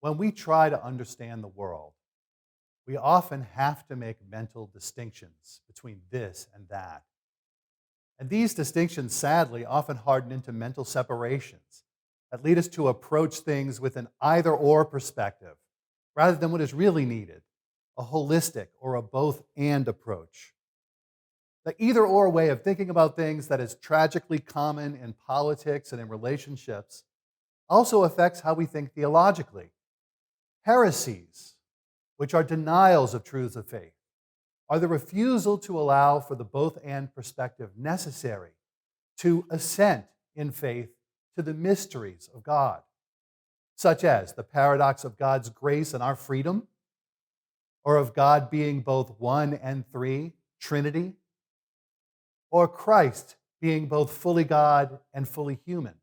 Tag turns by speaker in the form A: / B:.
A: When we try to understand the world, we often have to make mental distinctions between this and that. And these distinctions, sadly, often harden into mental separations that lead us to approach things with an either or perspective rather than what is really needed, a holistic or a both and approach. The either or way of thinking about things that is tragically common in politics and in relationships also affects how we think theologically. Heresies, which are denials of truths of faith, are the refusal to allow for the both and perspective necessary to assent in faith to the mysteries of God, such as the paradox of God's grace and our freedom, or of God being both one and three, Trinity, or Christ being both fully God and fully human,